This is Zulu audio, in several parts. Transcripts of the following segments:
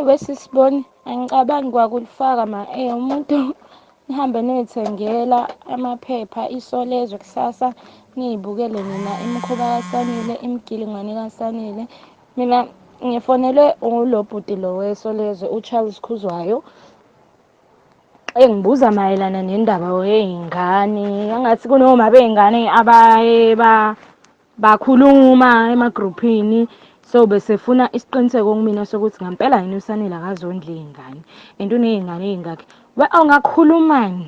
wesisiboni, angicabangi kwakulifaka umuntu nihambe niy'thengela amaphepha, iSolezwe kusasa, niy'bukele nina imikhuba kaSanile, imigilingwane kaSanile. Mina ngifonelwe ulo bhuti lo weSolezwe, uCharles Khuzwayo, engibuza mayelana nendaba yey'ngane, angathi kunoma bey'ngane abaye bakhuluma emagruphini. So besefuna isiqiniseko kumina sokuthi ngampela yini uSanele akazondli iy'ngane and uney'ngane ey'ngakhi. Ngakhulumani?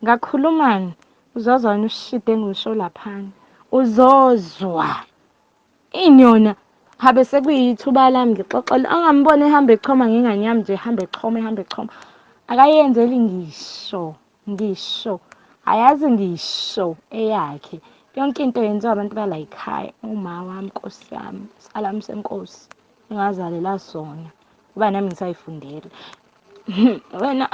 Ngakhulumani? Uzozwani ushide engilusho laphana? Uzozwa. Ini yona habe sekuyithuba lami ngixoxela, angambone ehambe echoma ngengane yami nje, ehambe echoma. Akayenzeli ngisho, ayazi ngisho eyakhe. Yonke into yenziwa abantu bala yikhaya. Uma wami, Nkosi yami, salami senkosi, engazalela sona, kuba nami ngisayifundela. Wena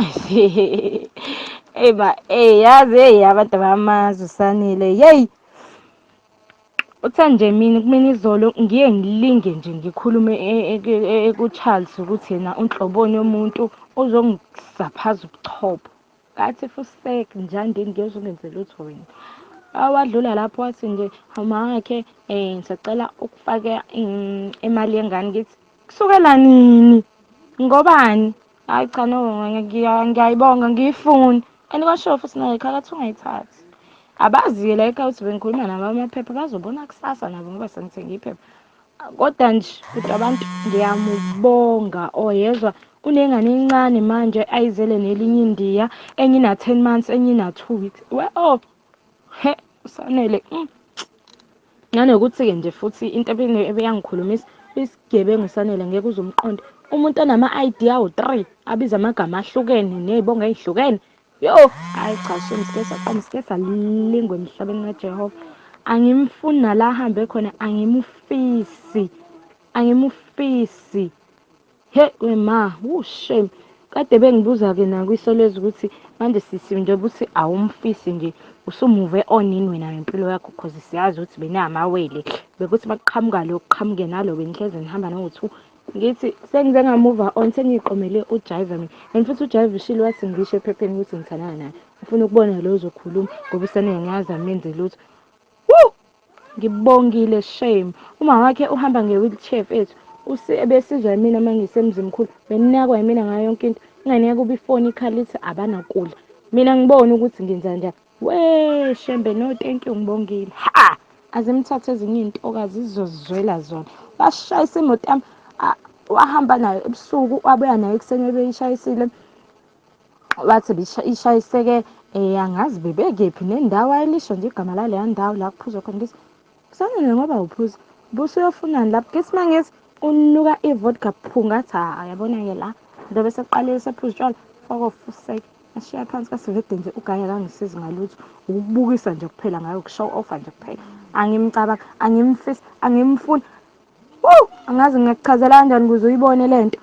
yazi abantu abamazi uSanele, yeyi. Uthe nje mina izolo ngiye ngilinge nje ngikhulume ku-Charles ukuthi yena unhloboni yomuntu uzongizaphaza ubuchopho. Ngathi fusek njani ngiyozungenze lutho wena. Wadlula lapho wathi nje uma wakhe ngisacela ukufaka imali yengane. Ngithi kusukela nini? Ngobani? Hayi cha no, ngiyayibonga ngiyifuni. And kwasho futhi naye ekhaya ungayithathi. Abazi-ke la ekhaya ukuthi bengikhuluma nabo amaphepha bazobona kusasa nabo ngoba sengithenge iphepha. Kodwa nje kodwa abantu ngiyamubonga. Yezwa unengane encane manje ayizele nelinye indiya, enye ina-10 months, enye ina-2 weeks. He uSanele. Nanokuthi-ke nje futhi into ebeyangikhulumisa isigebengu uSanele ngeke uze umqonde. Umuntu onama-ID awu-3 abiza amagama ahlukene nezibongo ey'hlukene. Hayi cha shame sike salingwa emhlabeni kaJehova. Angimfuni nala ahambe khona, angimufisi. He wema, shame. Kade bengibuza-ke nakwiSolezwe ukuthi manje sisi njengoba uthi awumfisi nje, usumuve on yini wena ngempilo yakho cause siyazi ukuthi benamawele. Bekuthi makuqhamuka lo kuqhamuke nalo benihlezi nihamba nawo-2. Ngithi sengize ngamuva on, sengiyiqomele uJive mina. And futhi uJive ushilo wathi ngisho ephepheni ukuthi ngithandana naye. Ufuna ukubona lo ozokhuluma ngoba uSanele ngiyazi amenze lutho. Ngibongile shame. Uma wakhe uhamba nge-wheelchair mfethu. Ebesizwa yimina uma ngisemzini mkhulu. Beninakwa yimina ngayo yonke into. Ingane yakho ubifoni ikhalithi abanakudla. Mina ngibona ukuthi ngenza njani. Shembe no thank you ngibongile. Azimthathe ezinye iy'ntokazi zizozizwela zona. Bashayisa imoto yami. Wahamba nayo ebusuku wabuya nayo ekuseni ebeyishayisile. Wathi ishayiseke angazi bebekephi nendawo ayilisho nje igama laleya ndawo la kuphuzwa khona. Ngithi Sanele ngoba uphuza busuyofunani lapho. Ngithi mangithi unuka ivodka phunga. Ngathi yabona-ke la ndobe seqalile sephuza utshwala faka ofuseke ashiya phansi kasivede nje ugaya akangisizi ngalutho. Ukubukisa nje kuphela ngayo, ukushow offa nje kuphela. Angimcabanga, angimfisi, angimfuni. Angazi ngingakuchazela kanjani ukuze uyibone lento.